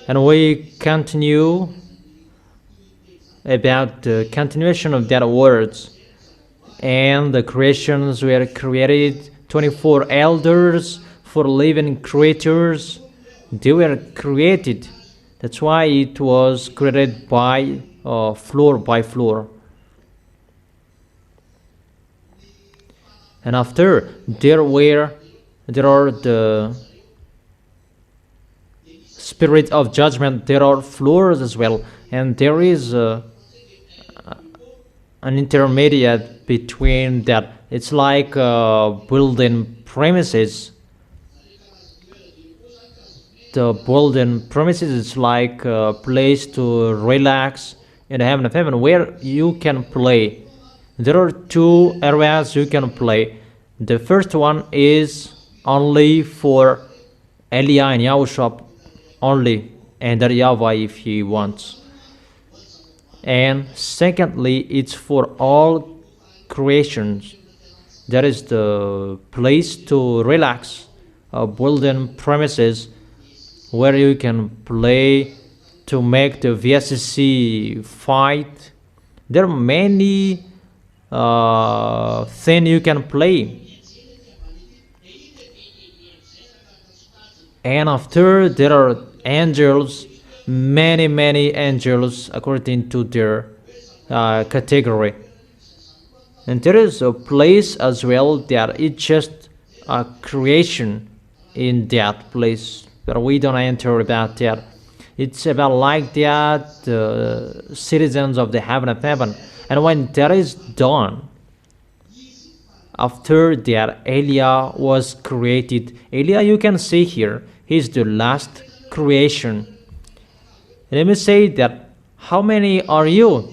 And we continue about the continuation of that words. And the creations were created, 24 elders, for living creatures. They were created. That's why it was created by floor by floor. And after there are the spirit of judgment. There are floors as well, and there is an intermediate between that. It's like building premises. The building premises is like a place to relax in the heaven of heaven where you can play. There are two areas you can play. The first one is only for YAH and YAHOSHUAH only, and YAHVAH if he wants. And secondly, it's for all creations. That is the place to relax, building premises where you can play to make the VSC fight. There are many things you can play. And after there are angels, many angels according to their category. And there is a place as well that it's just a creation in that place, but we don't enter about that. It's about like that, the citizens of the heaven of heaven. And when that is done, after that, YAH was created. YAH, you can see here, he's the last creation. Let me say that, how many are you?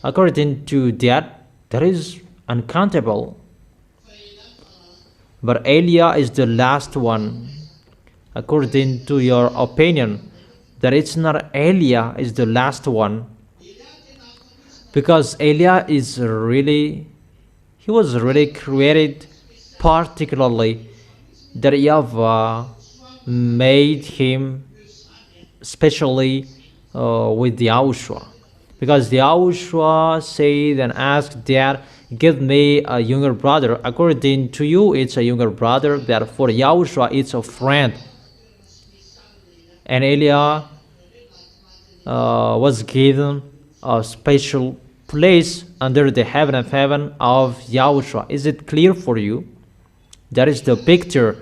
According to that, that is uncountable. But YAH is the last one. According to your opinion, that it's not YAH is the last one. Because YAH is really, he was really created particularly, that YAHVAH made him especially with YAHOSHUAH. Because YAHOSHUAH said and asked that, give me a younger brother. According to you, it's a younger brother, that for YAHOSHUAH, it's a friend. And YAH was given a special place under the heaven of heaven of YAHOSHUAH. Is it clear for you? That is the picture.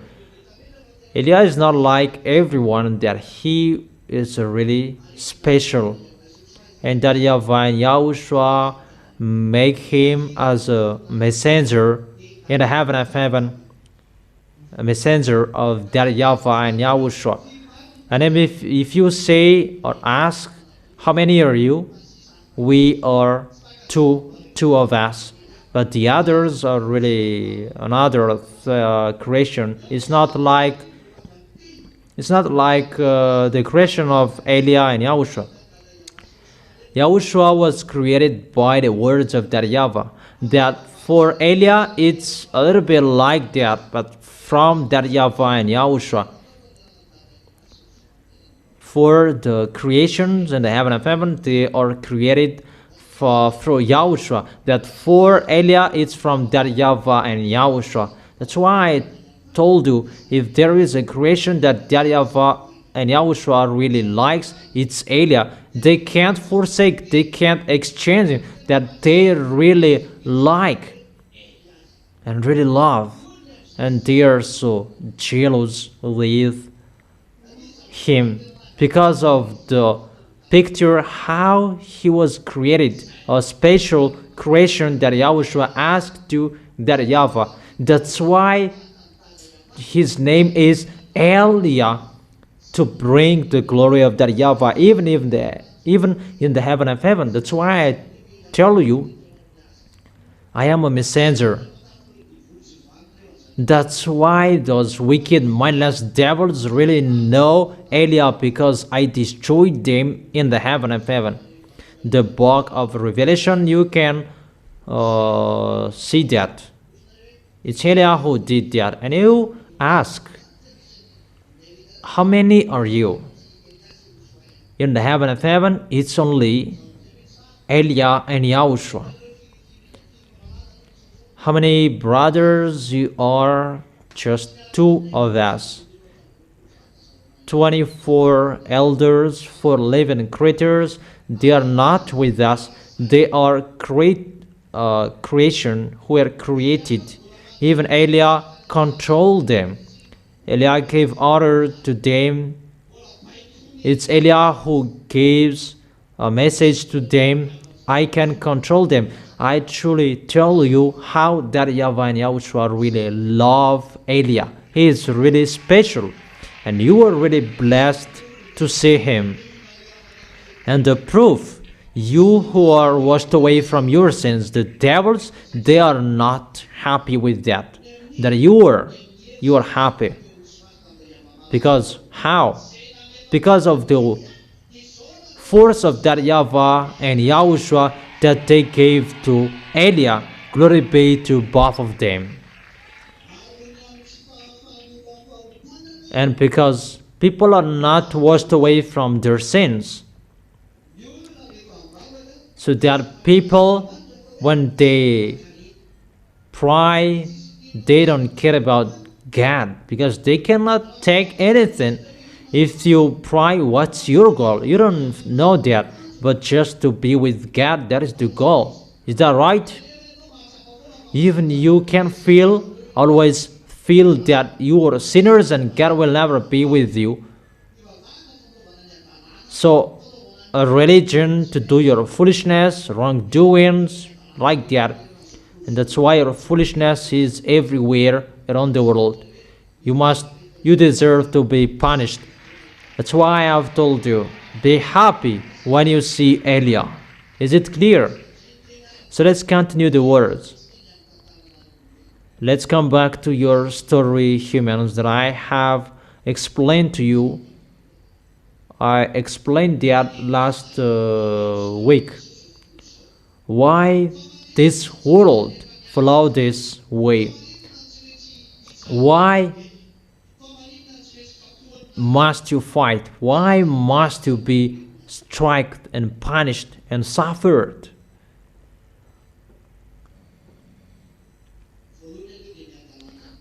YAH is not like everyone, that he is really special. And that YAHVAH and YAHOSHUAH make him as a messenger in the heaven of heaven, a messenger of that YAHVAH and YAHOSHUAH. And then if you say or ask, how many are you? We are two of us. But the others are really another creation. It's not like the creation of YAH and YAHOSHUAH. YAHOSHUAH was created by the words of that YAHVAH. That for YAH, it's a little bit like that, but from that YAHVAH and YAHOSHUAH. For the creations in the heaven of heaven, they are created through YAHOSHUAH. That for YAH, it's from that YAHVAH and YAHOSHUAH. That's why I told you, if there is a creation that YAHVAH and YAHOSHUAH really likes, it's YAH. They can't forsake, they can't exchange it, that they really like and really love, and they are so jealous with him because of the picture how he was created, a special creation that YAHOSHUAH asked to that YAHVAH. That's why his name is YAH, to bring the glory of that YAHVAH even in the heaven of heaven. That's why I tell you, I am a messenger. That's why those wicked, mindless devils really know YAH, because I destroyed them in the heaven of heaven. The book of Revelation, you can see that. It's YAH who did that. And you ask, how many are you? In the heaven of heaven, it's only YAH and YAHOSHUAH. How many brothers you are? Just two of us. 24 elders, 4 living creatures. They are not with us. They are creation who are created. Even YAH controlled them. YAH gave order to them. It's YAH who gives a message to them. I can control them. I truly tell you how that YAHVAH and YAHOSHUAH really love YAH. He is really special, and you are really blessed to see him. And the proof, you who are washed away from your sins, the devils, they are not happy with that. That you are happy. Because how? Because of the force of that YAHVAH and YAHOSHUAH that they gave to YAH. Glory be to both of them. And because people are not washed away from their sins, so that people, when they pray, they don't care about God, because they cannot take anything. If you pray, what's your goal? You don't know that, but just to be with God, that is the goal. Is that right? Even you can always feel that you are sinners and God will never be with you. So a religion to do your foolishness, wrongdoings, like that. And that's why your foolishness is everywhere around the world. You deserve to be punished. That's why I've told you, be happy when you see YAH. Is it clear? So let's continue the words. Let's come back to your story, humans, that I have explained to you. I explained that last week. Why this world flow this way? Why must you fight? Why must you be struck and punished and suffered?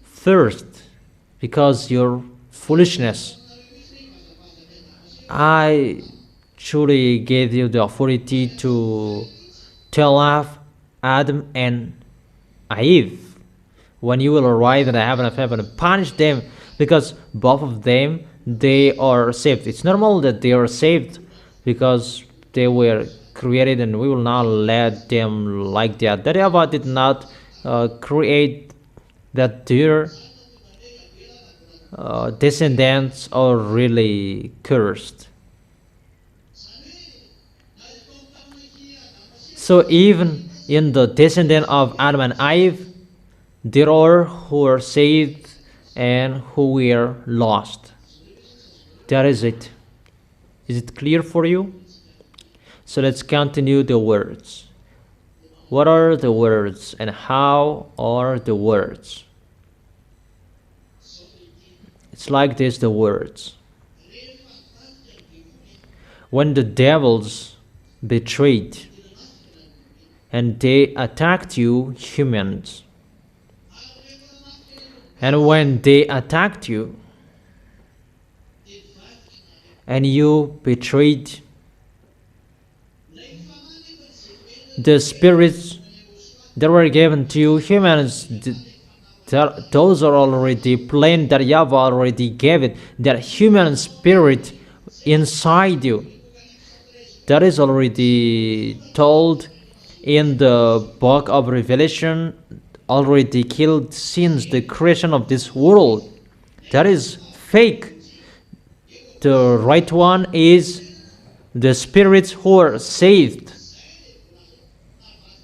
First, because your foolishness. I truly gave you the authority to tell off Adam and Eve when you will arrive in the heaven of heaven and punish them, because both of them, they are saved. It's normal that they are saved because they were created, and we will not let them like that. That YAHVAH did not create that their descendants are really cursed. So even in the descendant of Adam and Eve, there are who are saved and who were lost. That is it. Is it clear for you? So let's continue the words. What are the words and how are the words? It's like this, the words. When the devils betrayed and they attacked you, humans, and when they attacked you and you betrayed, the spirits that were given to you, humans, those are already plain, that YAHVAH already gave it, that human spirit inside you. That is already told in the book of Revelation, already killed since the creation of this world. That is fake. The right one is the spirits who are saved.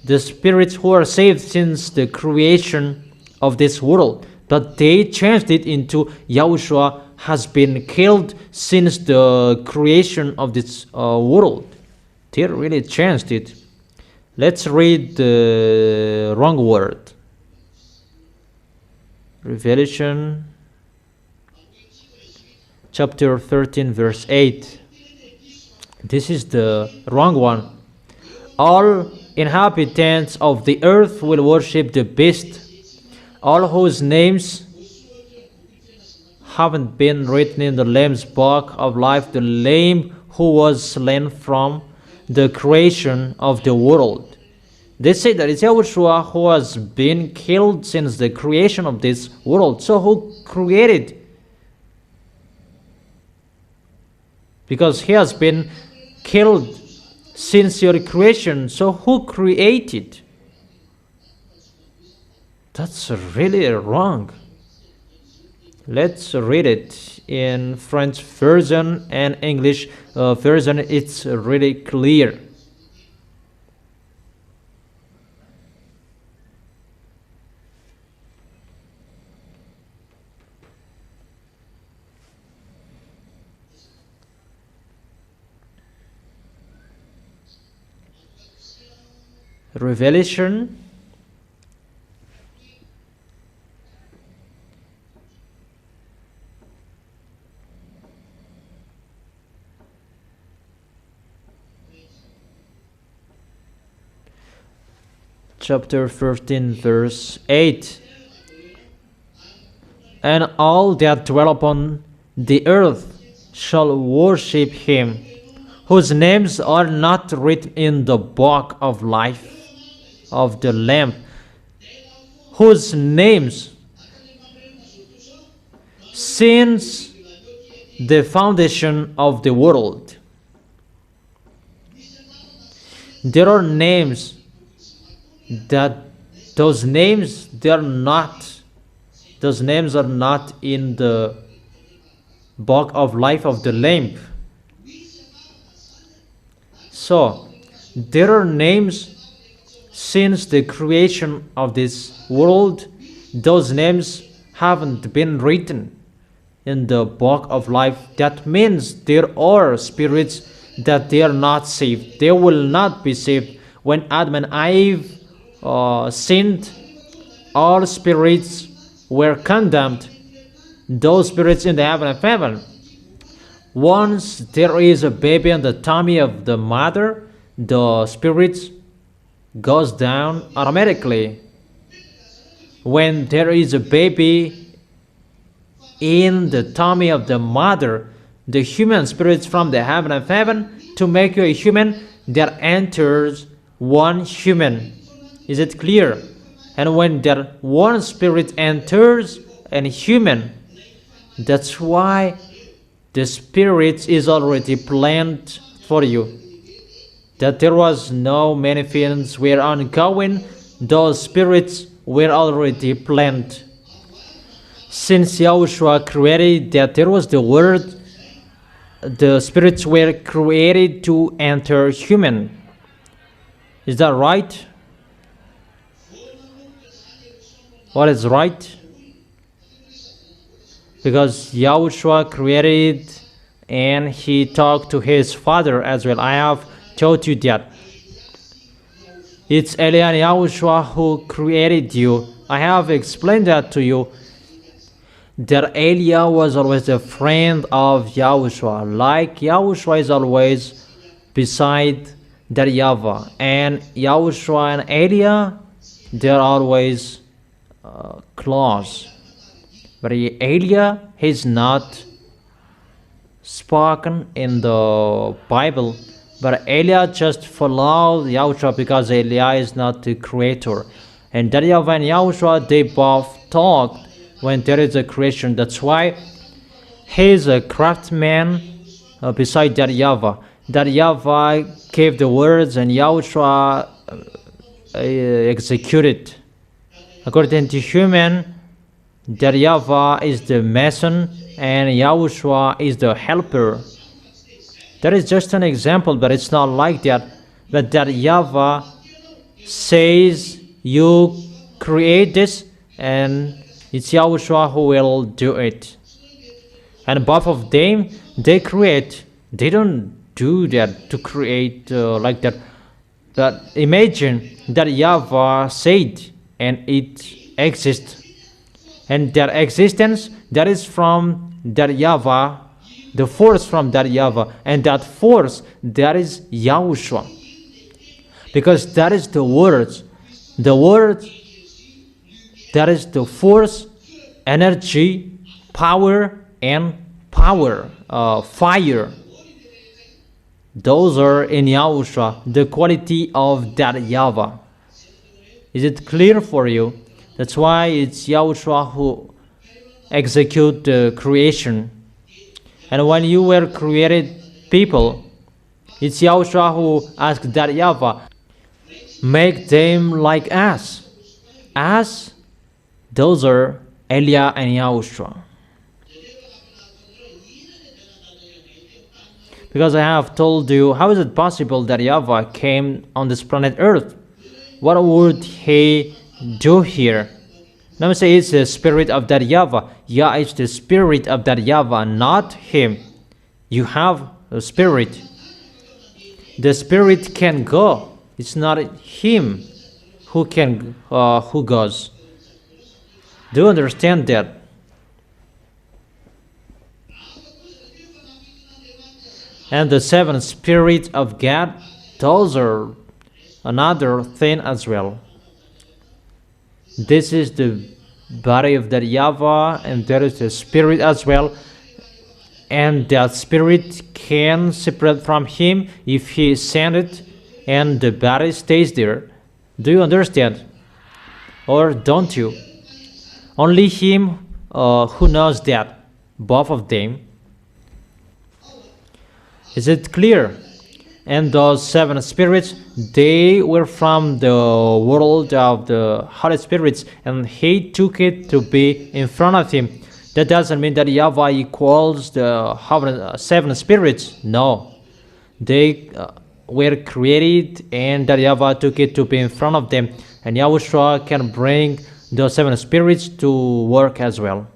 The spirits who are saved since the creation of this world. But they changed it into YAHOSHUAH has been killed since the creation of this world. They really changed it. Let's read the wrong word. Revelation chapter 13 verse 8. This is the wrong one. All inhabitants of the earth will worship the beast, all whose names haven't been written in the Lamb's book of life, the Lamb who was slain from the creation of the world. They say that it's Yahushua who has been killed since the creation of this world. So who created? Because he has been killed since your creation. So who created? That's really wrong. Let's read it in French version and English version. It's really clear. Revelation chapter 13 verse 8. And all that dwell upon the earth shall worship him, whose names are not written in the book of life of the Lamb, whose names since the foundation of the world. There are names that those names are not in the book of life of the Lamb. So there are names since the creation of this world. Those names haven't been written in the book of life. That means there are spirits that they are not saved. They will not be saved. When Adam and Eve sinned, all spirits were condemned. Those spirits in the heaven of heaven. Once there is a baby in the tummy of the mother, the spirits goes down automatically. When there is a baby in the tummy of the mother, the human spirits from the heaven of heaven, to make you a human, there enters one human. Is it clear? And when that one spirit enters a human, that's why the spirit is already planned for you. That there was no many feelings were ongoing, those spirits were already planned. Since Yahushua created that there was the word, the spirits were created to enter human. Is that right? What is right? Because Yahushua created and he talked to his Father as well. I have told you that. It's Eliah and Yahushua who created you. I have explained that to you. That Eliah was always a friend of Yahushua. Like Yahushua is always beside that YAHVAH. And Yahushua and Eliah, they're always close. But Eliah, he's not spoken in the Bible. But Eliah just followed Yahushua because Eliah is not the creator. And that YAHVAH and Yahushua, they both talked when there is a creation. That's why he's a craftsman beside that YAHVAH. That YAHVAH gave the words and Yahushua executed. According to human, that YAHVAH is the mason and Yahushua is the helper. That is just an example, but it's not like that. But that YAHVAH says you create this and it's Yahushua who will do it. And both of them, they create. They don't do that to create like that. But imagine that YAHVAH said and it exists. And that existence, that is from that YAHVAH the force from that YAHVAH, and that force, that is YAHOSHUAH, because that is the words, that is the force, energy, power, and fire. Those are in YAHOSHUAH, the quality of that YAHVAH. Is it clear for you? That's why it's YAHOSHUAH who execute the creation. And when you were created people, it's YAHOSHUAH who asked that YAHVAH, make them like us. Us, those are Elia and YAHOSHUAH. Because I have told you, how is it possible that YAHVAH came on this planet Earth? What would he do here? Let me say it's the spirit of that YAHVAH. Yah is the spirit of that YAHVAH, not him. You have a spirit. The spirit can go. It's not him who goes. Do you understand that? And the seven spirits of God, those are another thing as well. This is the body of that YAHVAH, and there is the spirit as well. And that spirit can separate from him if he sent it, and the body stays there. Do you understand? Or don't you? Only him who knows that, both of them. Is it clear? And those seven spirits, they were from the world of the Holy Spirits, and he took it to be in front of him. That doesn't mean that YAHVAH equals the seven spirits. No. They were created, and that YAHVAH took it to be in front of them. And YAHOSHUAH can bring those seven spirits to work as well.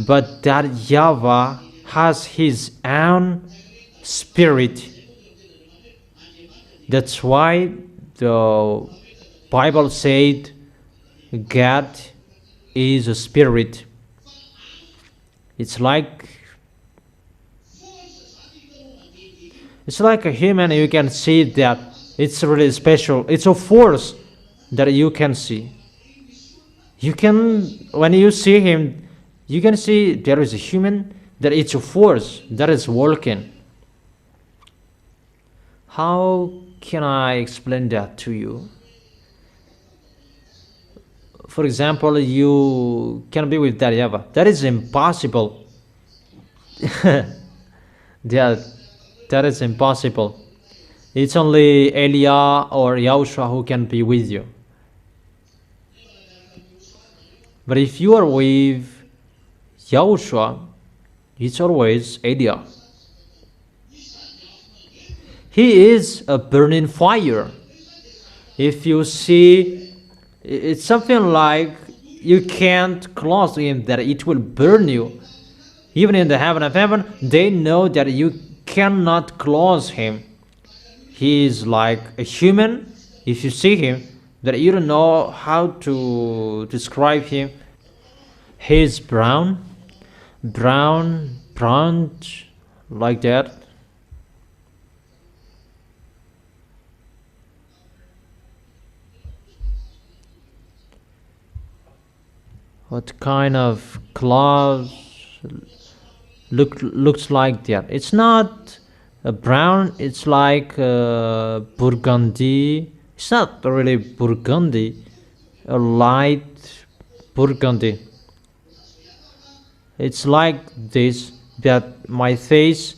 But that YAHVAH has his own spirit. That's why the Bible said God is a spirit. It's like a human. You can see that it's really special. It's a force that you can see. When you see him, you can see there is a human, that it's a force that is working. How can I explain that to you? For example, you can be with that YAHVAH. That is impossible. That is impossible. It's only Elia or YAHOSHUAH who can be with you. But if you are with YAHOSHUAH, it's always Elia. He is a burning fire. If you see, it's something like you can't close him, that it will burn you. Even in the heaven of heaven, they know that you cannot close him. He is like a human. If you see him, that you don't know how to describe him. He is brown, like that. What kind of clothes looks like that? It's not brown. It's like burgundy. It's not really burgundy. A light burgundy. It's like this, that my face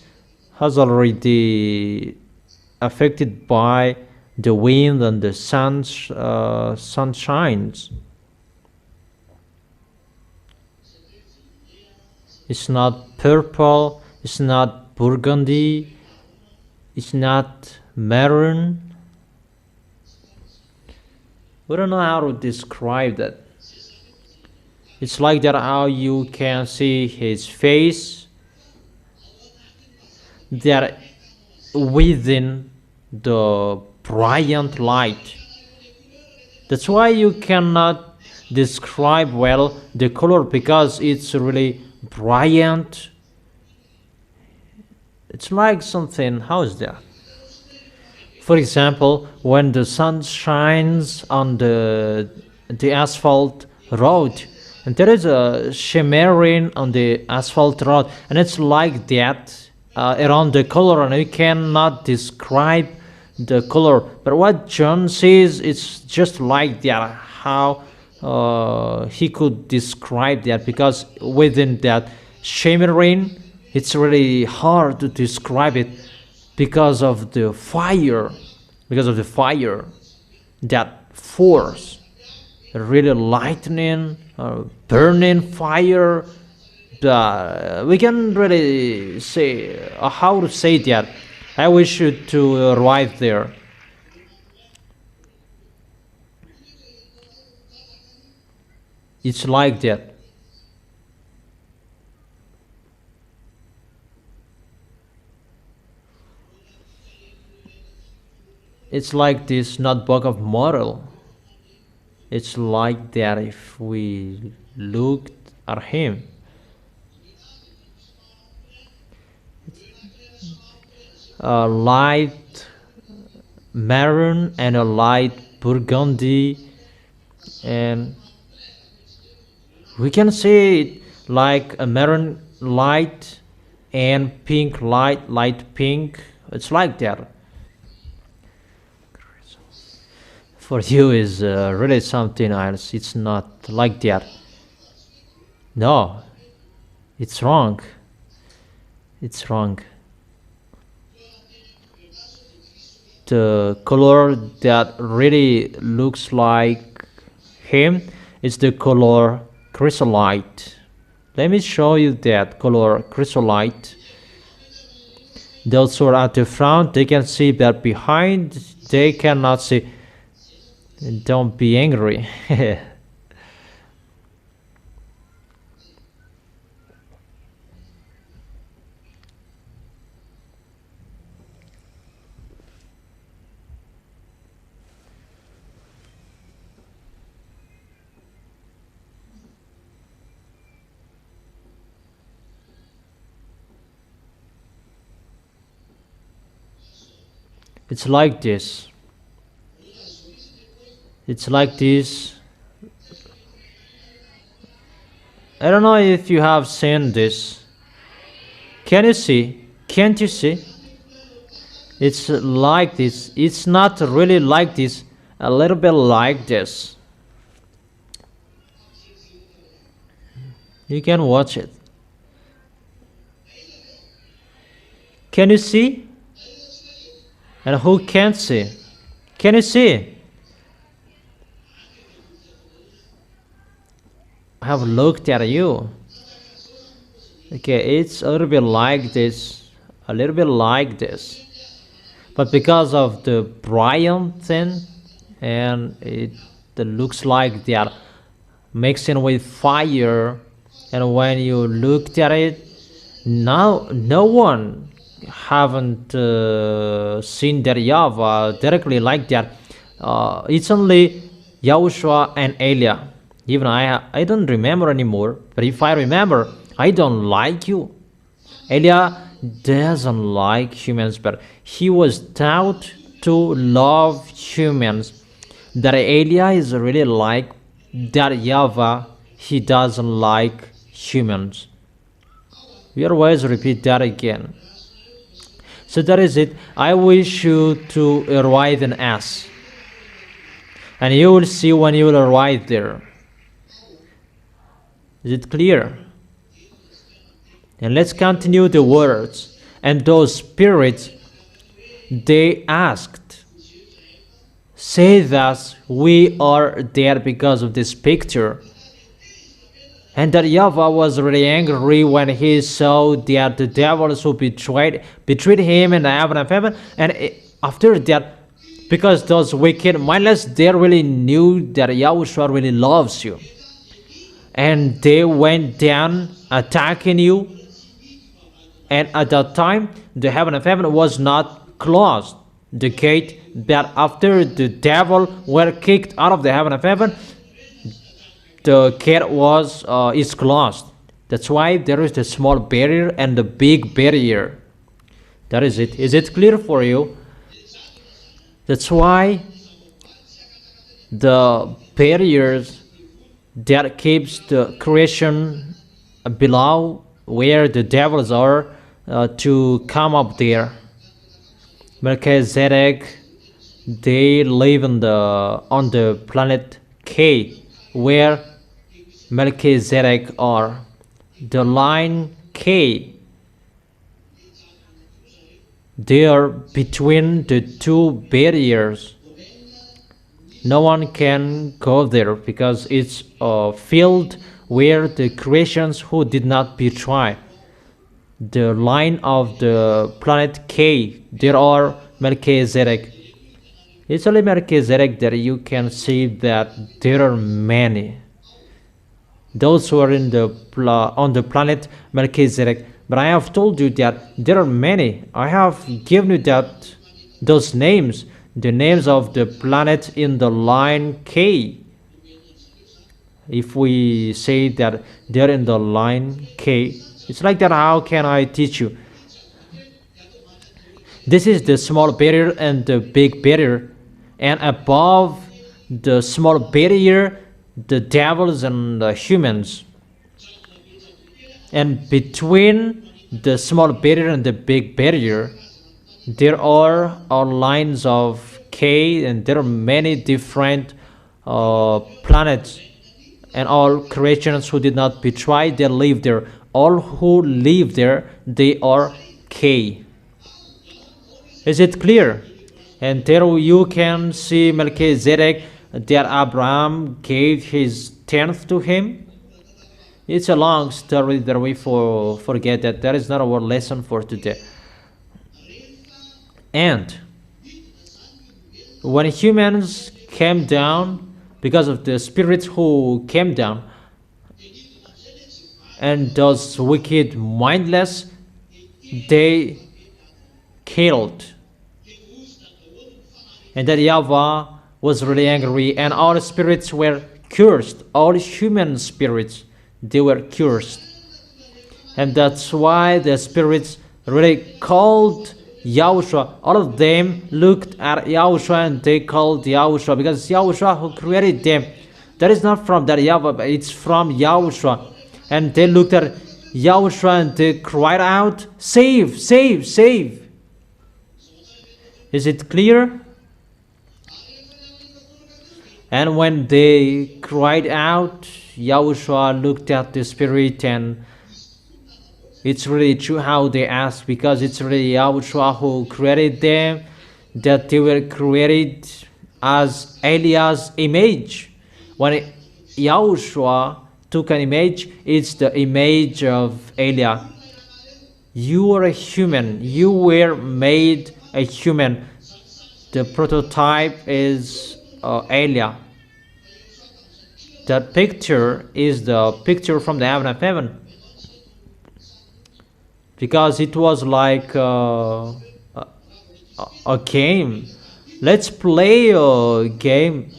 has already affected by the wind and the sun shines. It's not purple, it's not burgundy, it's not maroon. We don't know how to describe that. It's like that, how you can see his face, that within the brilliant light. That's why you cannot describe well the color, because it's really brilliant, It's like something, how is that? For example, when the sun shines on the asphalt road, and there is a shimmering on the asphalt road, and it's like that around the color, and we cannot describe the color. But what John says, it's just like that. How he could describe that, because within that shimmering, it's really hard to describe it because of the fire, that force, really lightning, burning fire. We can really say how to say that. I wish you to arrive there. It's like that. It's like this notebook of moral. It's like that if we looked at him. A light maroon and a light burgundy, and we can say it like a maroon light and pink light pink. It's like that. For you is really something else. It's not like that. No, it's wrong. It's wrong. The color that really looks like him is the color chrysolite. Let me show you that color chrysolite. Those who are at the front, they can see, that behind they cannot see. Don't be angry. It's like this. It's like this. I don't know if you have seen this. Can you see? Can't you see? It's like this. It's not really like this. A little bit like this. You can watch it. Can you see? And who can't see? Can you see? I have looked at you. Okay, it's a little bit like this. A little bit like this. But because of the bright thing, and it looks like that mixing with fire, and when you looked at it, now no one haven't seen that YAHVAH directly like that. It's only YAHOSHUAH and Elia. Even I don't remember anymore, but if I remember, I don't like you. Elia doesn't like humans, but he was taught to love humans. That Elia is really like that YAHVAH, he doesn't like humans. We always repeat that again. So that is it. I wish you to arrive in S. And you will see when you will arrive there. Is it clear? And let's continue the words. And those spirits, they asked, say thus, we are dead because of this picture. And that YAHVAH was really angry when he saw that the devils who betrayed him in the heaven of heaven. And after that, because those wicked mindless, they really knew that YAHOSHUAH really loves you. And they went down attacking you. And at that time, the heaven of heaven was not closed. The gate, that after the devil were kicked out of the heaven of heaven, the gate is closed. That's why there is the small barrier and the big barrier. That is it. Is it clear for you? That's why the barriers that keeps the creation below where the devils are to come up there. Melchizedek, they live on the planet K, where Melchizedek are. The line K, they are between the two barriers. No one can go there because it's a field where the creations who did not betray. The line of the planet K, there are Melchizedek. It's only Melchizedek that you can see that there are many. Those who are on the planet Melchizedek. But I have told you that there are many. I have given you those names, the names of the planet in the line K. If we say that they're in the line K, it's like that. How can I teach you? This is the small barrier and the big barrier. And above the small barrier, the devils and the humans. And between the small barrier and the big barrier, there are lines of K, and there are many different planets, and all creations who did not betray, they live there. All who live there, they are K. Is it clear? And there you can see Melchizedek, that Abraham gave his tenth to him. It's a long story that we forget that. That is not our lesson for today. And when humans came down, because of the spirits who came down, and those wicked, mindless, they killed. And that Yahweh was really angry, and all spirits were cursed. All human spirits, they were cursed. And that's why the spirits really called YAHOSHUAH. All of them looked at YAHOSHUAH and they called YAHOSHUAH, because YAHOSHUAH who created them. That is not from that Yahweh, but it's from YAHOSHUAH. And they looked at YAHOSHUAH and they cried out, "Save, save, save." Is it clear? And when they cried out, YAHOSHUAH looked at the spirit, and it's really true how they asked, because it's really YAHOSHUAH who created them, that they were created as Eliah's image. When YAHOSHUAH took an image, it's the image of Eliah. You are a human. You were made a human. The prototype is Eliah. That picture is the picture from the heaven of heaven, because it was like a game. Let's play a game.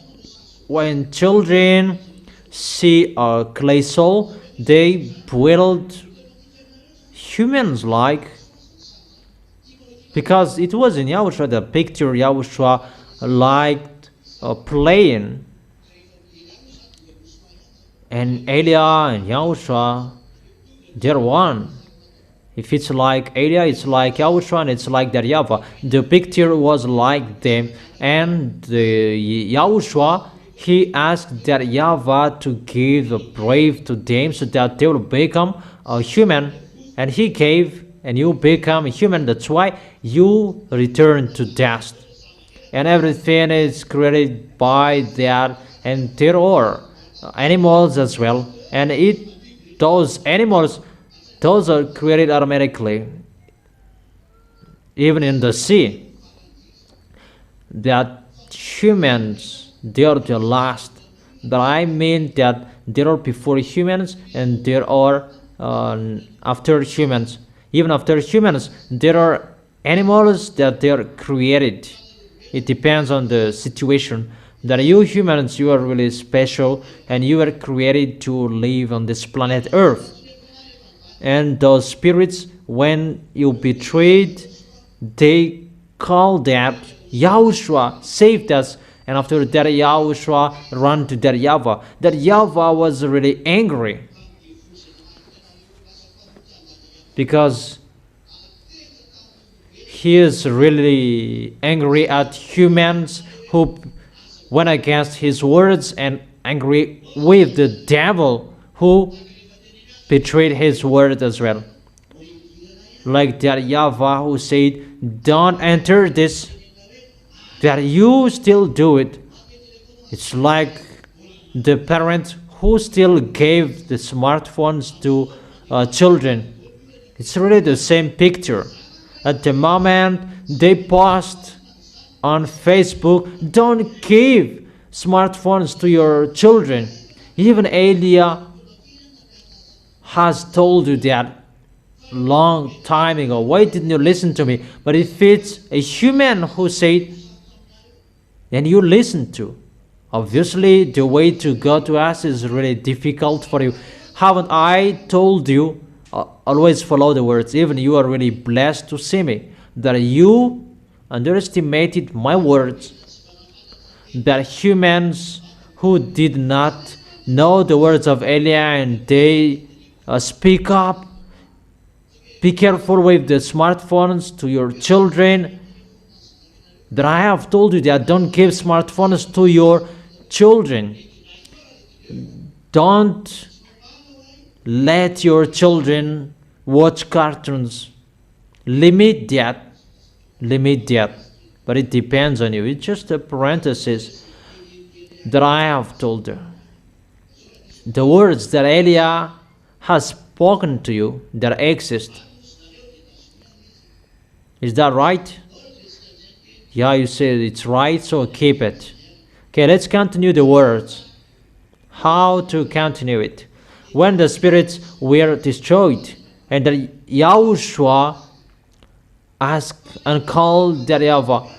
When children see a clay soul, they build humans like, because it was in YAHOSHUAH, the picture YAHOSHUAH liked playing. And Eliah and YAHOSHUAH, they're one. If it's like Eliah, it's like YAHOSHUAH, and it's like that Yahweh. The picture was like them, and the YAHOSHUAH, he asked that Yahweh to give a breath to them so that they will become a human, and he gave, and you become a human. That's why you return to dust, and everything is created by that. And there are animals as well, and those animals, those are created automatically. Even in the sea, that humans, they are the last. But I mean that there are before humans and there are after humans. Even after humans, there are animals that they are created. It depends on the situation. That you humans, you are really special, and you are created to live on this planet Earth. And those spirits, when you betrayed, they called that Yahushua saved us. And after that, Yahushua ran to that YAHVAH. That YAHVAH was really angry because he is really angry at humans who went against his words, and angry with the devil who betrayed his word as well. Like that YAHVAH who said, don't enter this, that you still do it. It's like the parent who still gave the smartphones to children. It's really the same picture. At the moment they post on Facebook, don't give smartphones to your children. Even Elia has told you that long time ago. Why didn't you listen to me? But if it's a human who said, then you listen to. Obviously, the way to go to us is really difficult for you. Haven't I told you, always follow the words, even you are really blessed to see me, that you underestimated my words, that humans who did not know the words of Elia and they speak up, be careful with the smartphones to your children, that I have told you that don't give smartphones to your children. Don't let your children watch cartoons. Limit that. But it depends on you. It's just a parenthesis that I have told you. The words that Elia has spoken to you that exist. Is that right? Yeah, you said it's right, so keep it. Okay, let's continue the words. How to continue it? When the spirits were destroyed, and the Yahushua asked and called that YAHVAH,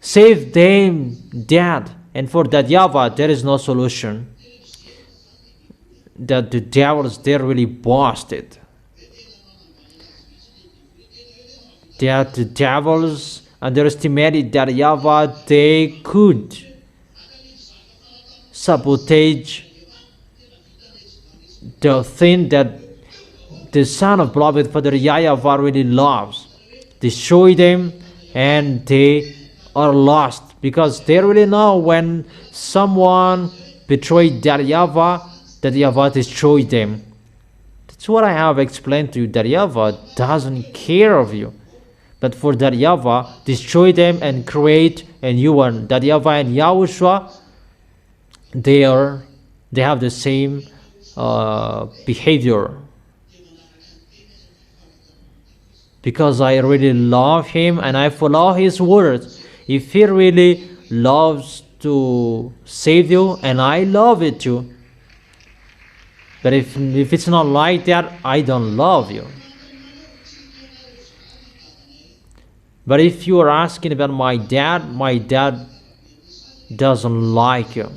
save them dead. And for that YAHVAH, there is no solution. That the devils, they're really boasted. That the devils underestimated that YAHVAH, they could sabotage the thing that the Son of Beloved Father YAHVAH really loves. Destroy them, and they are lost, because they really know when someone betrayed that YAHVAH destroyed them. That's what I have explained to you, that YAHVAH doesn't care of you. But for that YAHVAH, destroy them and create a new one. That YAHVAH and Yahushua, they have the same behavior. Because I really love him and I follow his words. If he really loves to save you, and I love it too. But if it's not like that, I don't love you. But if you are asking about my dad doesn't like you.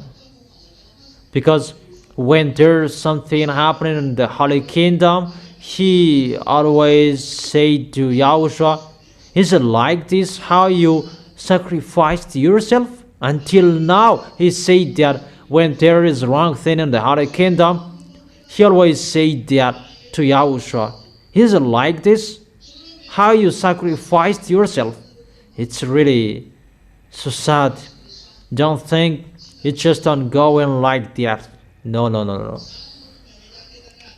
Because when there's something happening in the Holy Kingdom, he always say to Yahushua, is it like this how you sacrificed yourself? Until now, he said that when there is wrong thing in the Holy Kingdom, he always say that to Yahushua. Is it like this? How you sacrificed yourself? It's really so sad. Don't think it's just ongoing like that. No.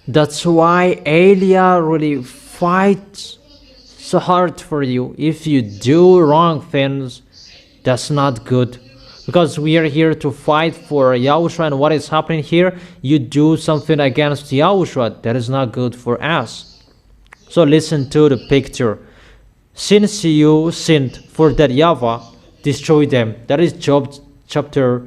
That's why Elia really fights so hard for you. If you do wrong things, that's not good. Because we are here to fight for Yahushua, and what is happening here, you do something against Yahushua, that is not good for us. So listen to the picture. Since you sinned for that YAHVAH, destroy them. That is Job chapter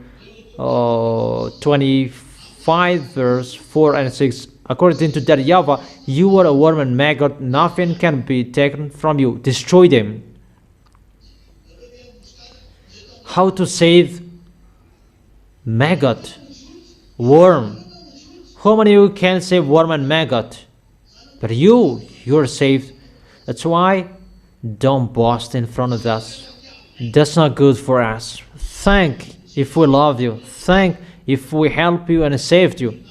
25 verse 4 and 6. According to that YAHVAH, you are a worm and maggot, nothing can be taken from you. Destroy them. How to save maggot, worm? How many of you can save worm and maggot? But you're saved. That's why Don't boast in front of us. That's not good for us. Thank if we love you. Thank if we help you and saved you.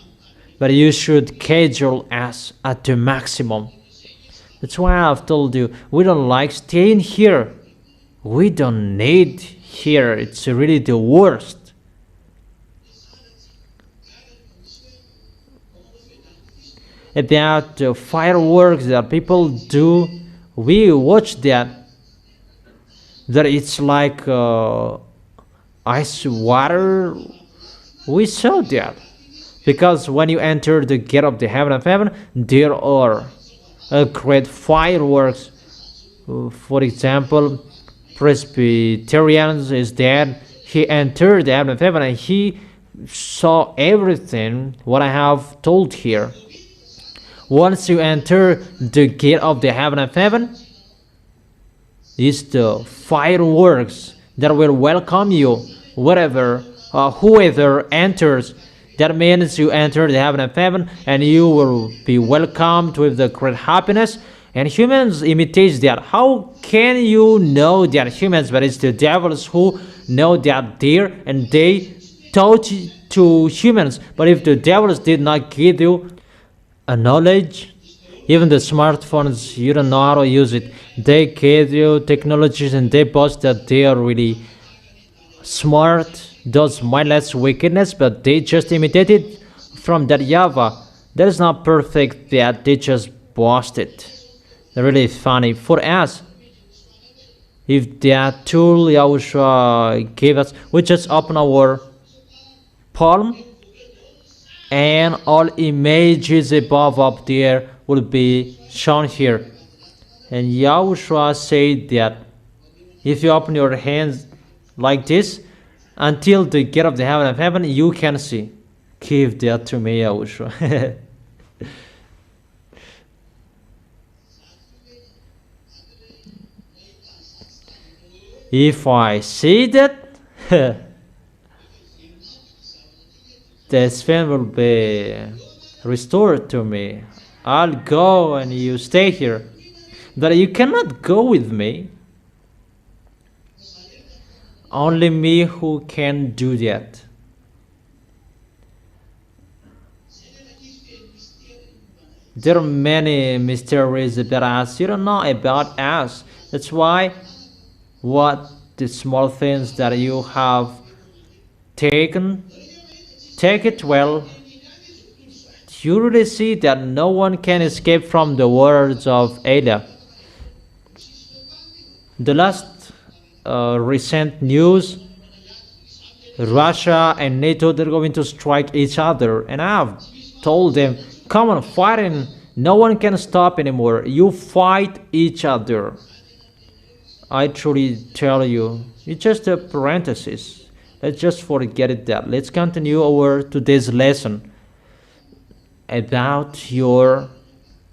But you should cajole us at the maximum. That's why I've told you, we don't like staying here. We don't need here. It's really the worst. About the fireworks that people do, we watch that. That it's like ice water. We saw that. Because when you enter the gate of the heaven of heaven, there are great fireworks. For example, Presbyterians is dead. He entered the heaven of heaven and he saw everything what I have told here. Once you enter the gate of the heaven of heaven, it's the fireworks that will welcome you wherever, whoever enters. That means you enter the heaven of heaven and you will be welcomed with the great happiness. And humans imitate that. How can you know that humans, but it's the devils who know that there and they taught to humans. But if the devils did not give you a knowledge, even the smartphones, you don't know how to use it. They gave you technologies and they boast that they are really smart, those mindless wickedness, but they just imitated from that YAHVAH. That is not perfect, that they just boasted. They're really funny. For us, if that tool Yahushua gave us, we just open our palm and all images above up there will be shown here. And Yahushua said that if you open your hands like this, until the gate of the heaven of heaven, you can see. Give that to me, Yahushua. If I see that, the strength will be restored to me. I'll go and you stay here. But you cannot go with me. Only me who can do that. There are many mysteries about us. You don't know about us. That's why what the small things that you have taken, take it well. You really see that no one can escape from the words of YAH. The last recent news, Russia and NATO, they're going to strike each other, and I've told them, come on, fighting, no one can stop anymore. You fight each other. I truly tell you, it's just a parenthesis. Let's just forget it that. Let's continue our today's lesson about your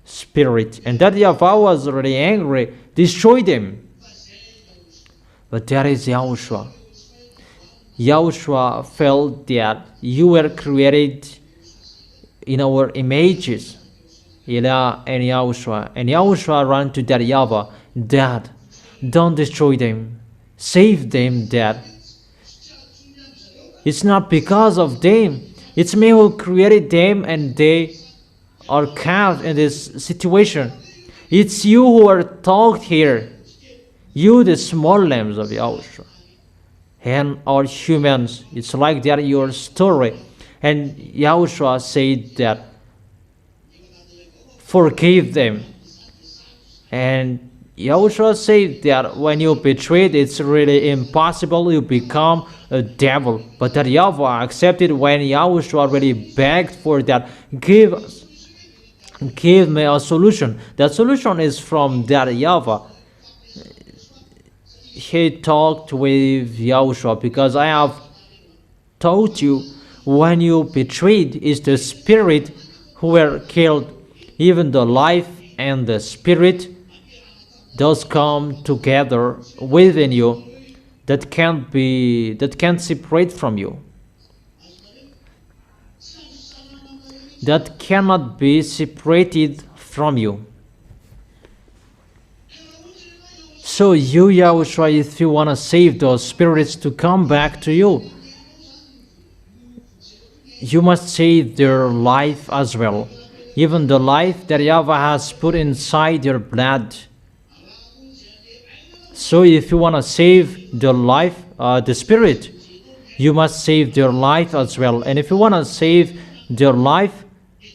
spirit. And that YAHVAH was already angry, destroyed them. But that is Yahushua. Yahushua felt that you were created in our images, YAH and Yahushua. And Yahushua ran to that YAHVAH, Dad, don't destroy them. Save them, Dad. It's not because of them. It's me who created them and they are caught in this situation. It's you who are talked here. You, the small lambs of Yahushua. And all humans, it's like that your story. And Yahushua said that, forgive them. And Yahushua said that when you betrayed, it's really impossible, you become a devil. But that YAHVAH accepted when Yahushua really begged for that. Give me a solution. That solution is from that YAHVAH. He talked with Yahushua, because I have taught you, when you betrayed, is the spirit who were killed. Even the life and the spirit, those come together within you, that can't separate from you. That cannot be separated from you. So you, Yahushua, if you want to save those spirits to come back to you, you must save their life as well. Even the life that Yahweh has put inside your blood. So if you want to save the life, the spirit, you must save their life as well. And if you want to save their life,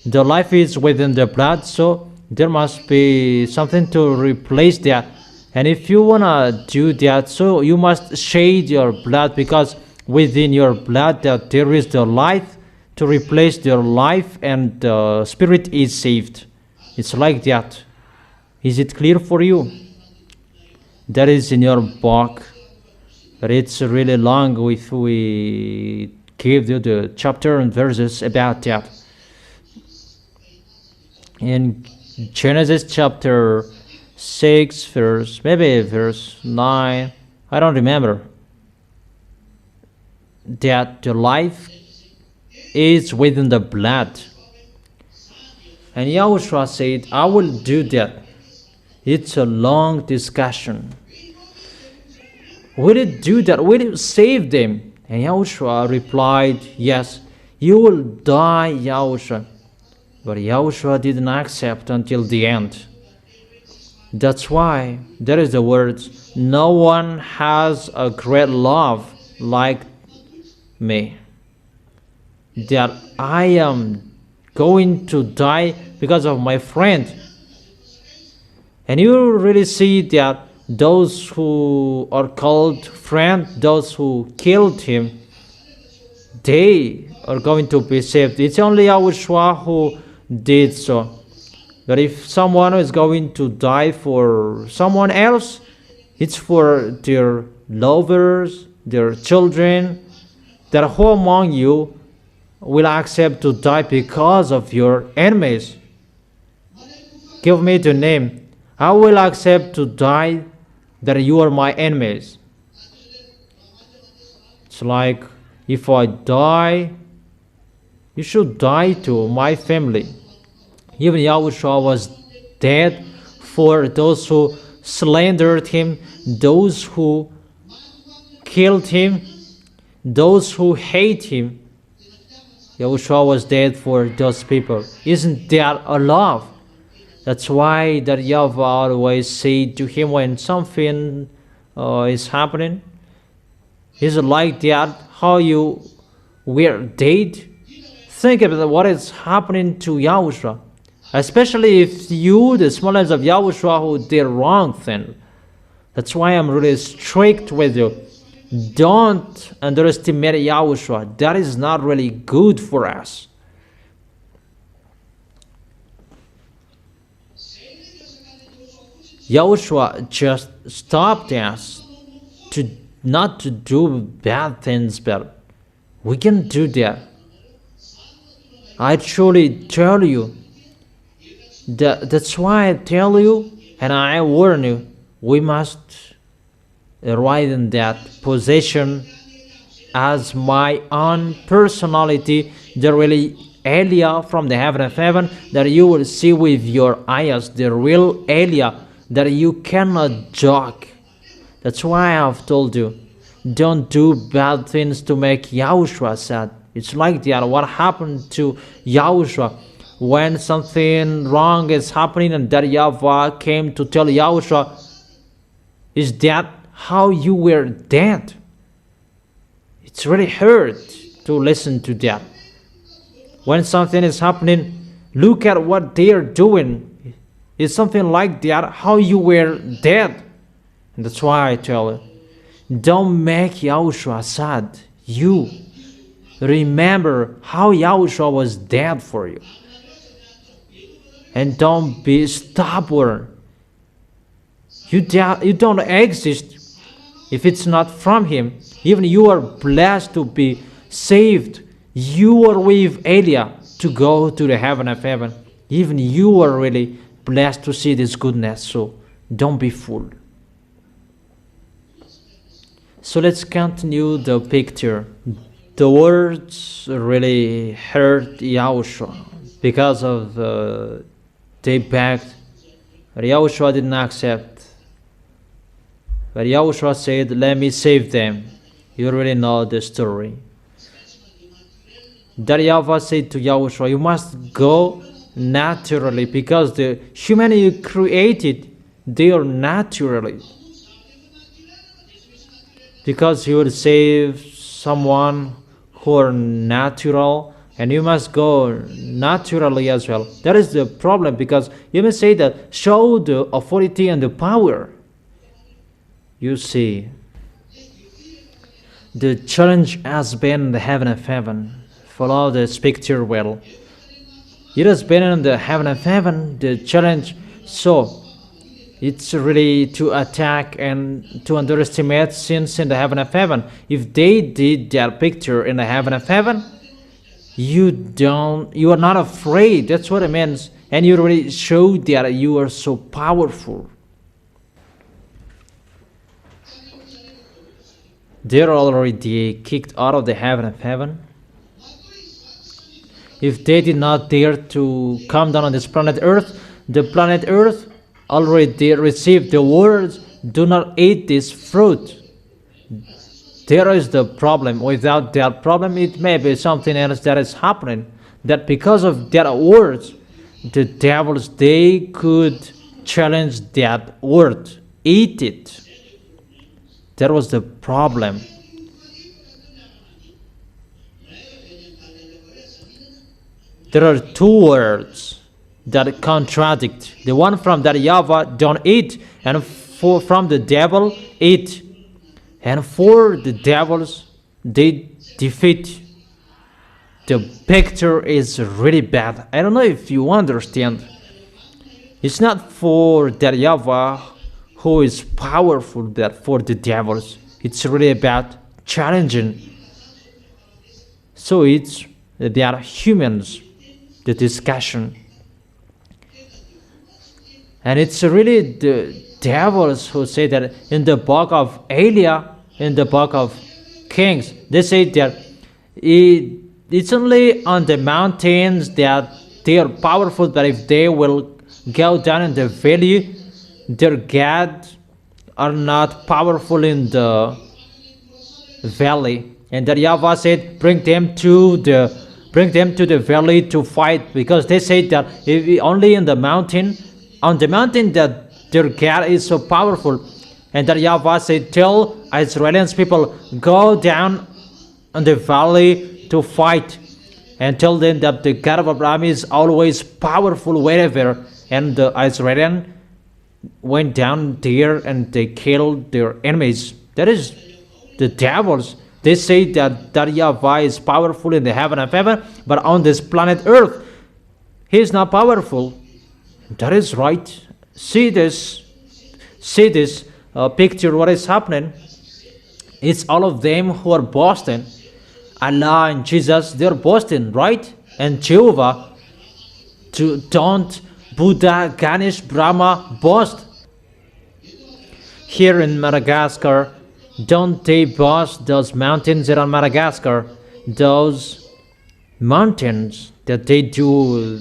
the life is within the blood, so there must be something to replace that. And if you want to do that, so you must shed your blood, because within your blood that there is the life to replace their life, and the spirit is saved. It's like that. Is it clear for you? That is in your book, but it's really long if we give you the chapter and verses about that. In Genesis chapter 6, verse 9, I don't remember, that the life is within the blood. And Yahushua said, I will do that. It's a long discussion. Will it do that? Will it save them? And Yahushua replied, yes, you will die, Yahushua. But Yahushua didn't accept until the end. That's why there is the words, no one has a great love like me, that I am going to die because of my friend. And you really see that those who are called friend, those who killed him, they are going to be saved. It's only Yahushua who did so. But if someone is going to die for someone else, it's for their lovers, their children, that who among you will accept to die because of your enemies? Give me the name. I will accept to die that you are my enemies. It's like, if I die, you should die to my family. Even Yahushua was dead for those who slandered him, those who killed him, those who hate him. Yahushua was dead for those people. Isn't that a love? That's why that Yahweh always said to him when something is happening, is it like that how you were dead? Think about what is happening to Yahushua. Especially if you, the smallest of Yahushua, who did wrong thing. That's why I'm really strict with you. Don't underestimate Yahushua. That is not really good for us. Yahushua just stopped us to not to do bad things, but we can do that. I truly tell you, that's why I tell you and I warn you, we must arrive in that position as my own personality, the really Elia from the heaven of heaven, that you will see with your eyes, the real Elia, that you cannot joke. That's why I have told you, don't do bad things to make Yahushua sad. It's like that. What happened to Yahushua when something wrong is happening, and that Yahweh came to tell Yahushua, is that how you were dead? It's really hurt to listen to that. When something is happening, look at what they are doing. It's something like that, how you were dead. And that's why I tell you, don't make Yahushua sad. You remember how Yahushua was dead for you. And don't be stubborn. You don't exist if it's not from Him. Even you are blessed to be saved. You are with Elia to go to the heaven of heaven. Even you are really blessed to see this goodness. So don't be fooled. So let's continue the picture. The words really hurt Yahushua because of they begged. But Yahushua didn't accept. But Yahushua said, let me save them. You already know the story. That YAHVAH said to Yahushua, you must go naturally, because the human you created, they are naturally. Because you will save someone who are natural, and you must go naturally as well. That is the problem, because you may say that show the authority and the power. You see, the challenge has been in the heaven of heaven. Follow the picture well. It has been in the heaven of heaven, the challenge. So it's really to attack and to underestimate sins in the heaven of heaven. If they did that picture in the heaven of heaven, you are not afraid. That's what it means. And you really show that you are so powerful. They're already kicked out of the heaven of heaven. If they did not dare to come down on this planet Earth, the planet Earth already received the words, do not eat this fruit. There is the problem. Without that problem, it may be something else that is happening. That because of that words, the devils, they could challenge that word. Eat it. That was the problem. There are two words that contradict. The one from that YAHVAH, don't eat, and from the devil, eat. And for the devils, they defeat. The picture is really bad. I don't know if you understand. It's not for that YAHVAH who is powerful, that for the devils. It's really about challenging. So they are humans, the discussion. And it's really the devils who say that in the book of Eliah, in the book of Kings, they say that it's only on the mountains that they are powerful, but if they will go down in the valley, their gods are not powerful in the valley. And that YAHVAH said, bring them to the valley to fight, because they say that if only in the mountain, on the mountain that their God is so powerful. And that YAHVAH said, tell Israelians people, go down on the valley to fight, and tell them that the God of Abraham is always powerful wherever. And the Israelians went down there and they killed their enemies. That is the devils. They say that YAHVAH is powerful in the heaven of heaven, but on this planet Earth, he is not powerful. That is right. See this picture, what is happening. It's all of them who are boasting. Allah and Jesus, they're boasting, right? And Jehovah, don't Buddha, Ganesh, Brahma boast. Here in Madagascar, don't they boast those mountains that are in Madagascar? Those mountains that they do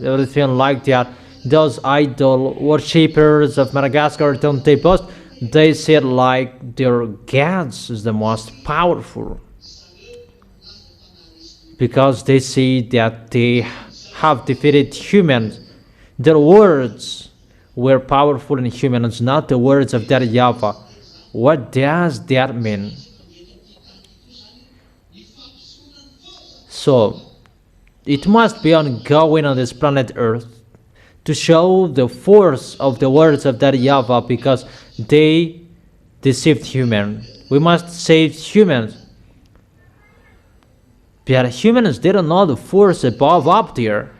everything like that. Those idol worshippers of Madagascar, don't they boast? They said like their gods is the most powerful, because they see that they have defeated humans. Their words were powerful in humans, not the words of that YAHVAH. What does that mean? So, it must be ongoing on this planet Earth to show the force of the words of that YAHVAH, because they deceived humans. We must save humans. But humans, they don't know the force above up there.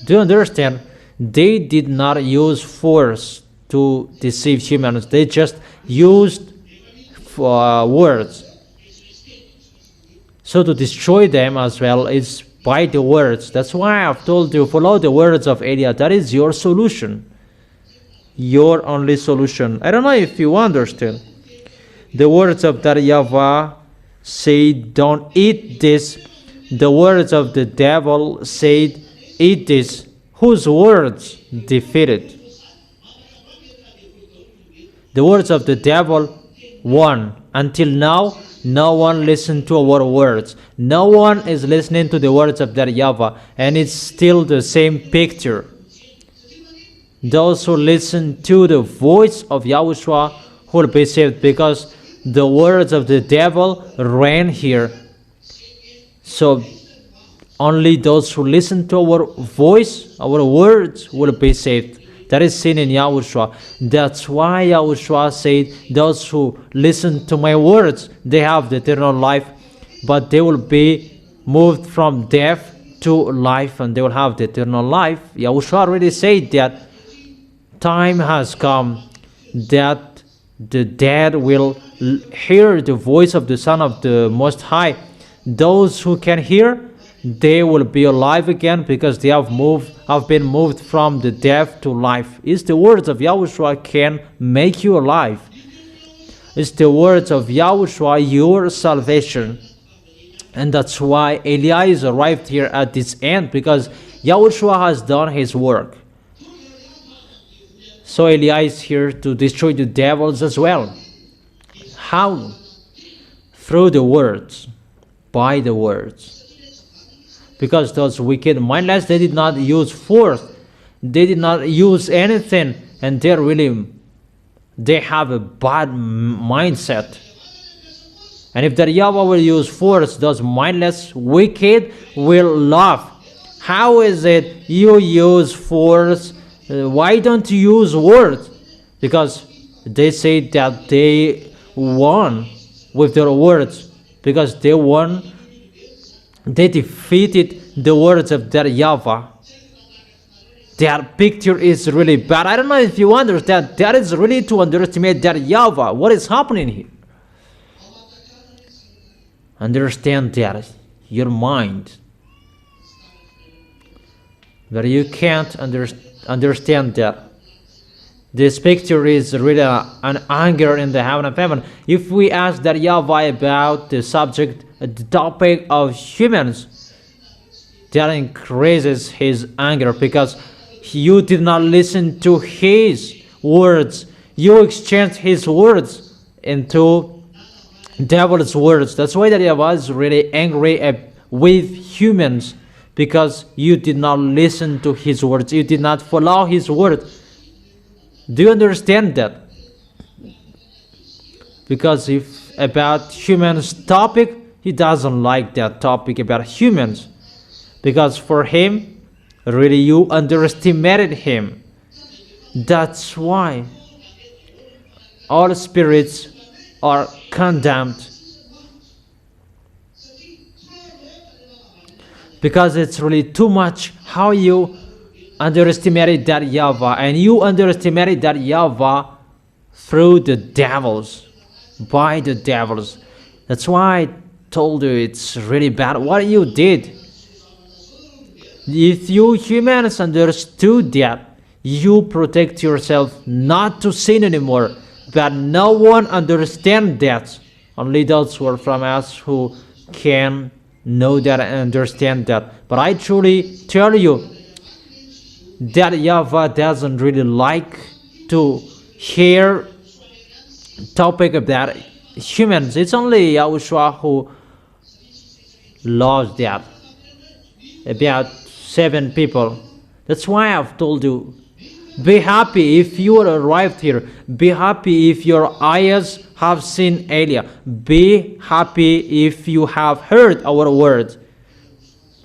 Do you understand? They did not use force to deceive humans. They just used words. So to destroy them as well is by the words. That's why I've told you, follow the words of Eliah. That is your solution. Your only solution. I don't know if you understand. The words of that YAHVAH say, don't eat this. The words of the devil said, eat this. Whose words defeated? The words of the devil won. Until now, no one listened to our words. No one is listening to the words of that Yahweh, and it's still the same picture. Those who listen to the voice of Yahushua will be saved, because the words of the devil reign here. So only those who listen to our voice, our words, will be saved. That is seen in Yahushua. That's why Yahushua said, those who listen to my words, they have the eternal life, but they will be moved from death to life, and they will have the eternal life. Yahushua already said that time has come that the dead will hear the voice of the Son of the Most High. Those who can hear, they will be alive again, because they have been moved from the death to life. It's the words of Yahushua can make you alive. It's the words of Yahushua, your salvation. And that's why Elias arrived here at this end, because Yahushua has done his work. So Elias is here to destroy the devils as well. How? Through the words, by the words. Because those wicked, mindless, they did not use force. They did not use anything. And they have a bad mindset. And if the Yahweh will use force, those mindless, wicked will laugh. How is it you use force? Why don't you use words? Because they say that they won with their words. Because they won. They defeated the words of their Yahweh. Their picture is really bad. I don't know if you understand. That is really to underestimate their Yahweh. What is happening here? Understand that. Your mind. But you can't understand that. This picture is really an anger in the heaven of heaven. If we ask that Yahweh about the subject, the topic of humans, that increases his anger, because you did not listen to his words. You exchanged his words into devil's words. That's why that Yahweh is really angry with humans, because you did not listen to his words. You did not follow his word. Do you understand that? Because if about humans topic, he doesn't like that topic about humans. Because for him, really you underestimated him. That's why all spirits are condemned. Because it's really too much how you underestimated that Yahweh, and you underestimated that Yahweh through the devils, by the devils. That's why I told you it's really bad what you did. If you humans understood that, you protect yourself not to sin anymore. But no one understands that. Only those who are from us who can know that and understand that. But I truly tell you that Yahweh doesn't really like to hear topic about humans. It's only Yahushua who loves that about 7 people. That's why I've told you, be happy if you arrived here. Be happy if your eyes have seen Elia. Be happy if you have heard our word.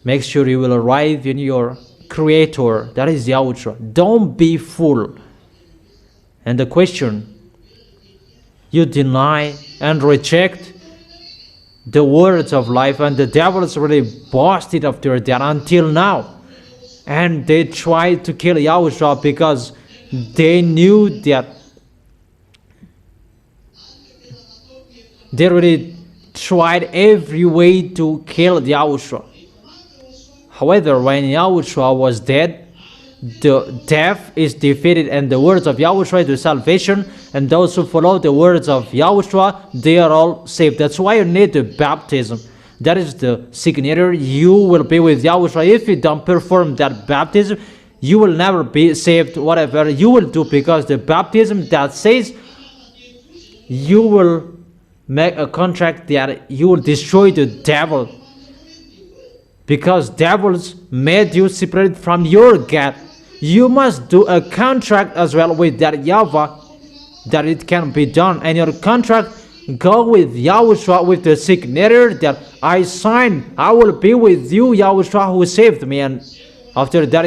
Make sure you will arrive in your Creator, that is Yahushua. Don't be fool. And the question, you deny and reject the words of life, and the devils really boasted after that until now. And they tried to kill Yahushua because they knew that they really tried every way to kill Yahushua. However, when Yahushua was dead, the death is defeated, and the words of Yahushua is the salvation, and those who follow the words of Yahushua, they are all saved. That's why you need the baptism. That is the signature. You will be with Yahushua. If you don't perform that baptism, you will never be saved, whatever you will do, because the baptism that says you will make a contract that you will destroy the devil, because devils made you separate from your God. You must do a contract as well with that Yahavah, that it can be done. And your contract go with Yahushua with the signature that I sign. I will be with you, Yahushua, who saved me. And after that,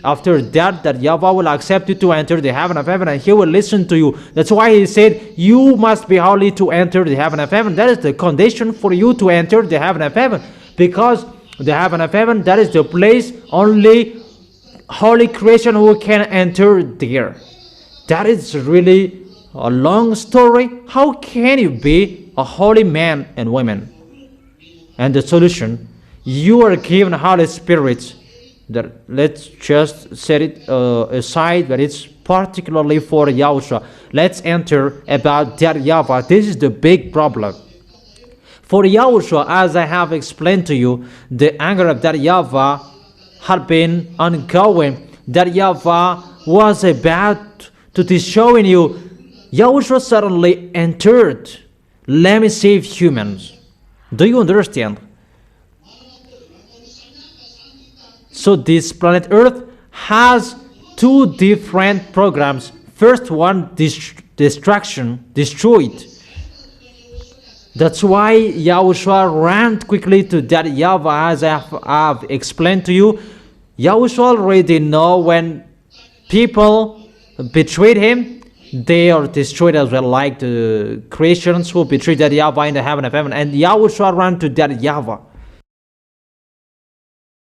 that Yahavah will accept you to enter the heaven of heaven, and he will listen to you. That's why he said you must be holy to enter the heaven of heaven. That is the condition for you to enter the heaven of heaven, because the heaven of heaven, that is the place only holy creation who can enter there. That is really a long story. How can you be a holy man and woman? And the solution, you are given Holy Spirit. That let's just set it aside, but it's particularly for Yahushua. Let's enter about that Yahavah. This is the big problem. For Yahushua, as I have explained to you, the anger of that Yahavah had been ongoing. That Yahavah was about to destroy you. Yahushua suddenly entered. Let me save humans. Do you understand? So this planet Earth has two different programs. First one, destruction, destroyed. That's why Yahushua ran quickly to that Yahavah, as I have explained to you. Yahushua already know when people betrayed him, they are destroyed as well, like the Christians who betrayed that Yahavah in the heaven of heaven. And Yahushua ran to that Yahavah.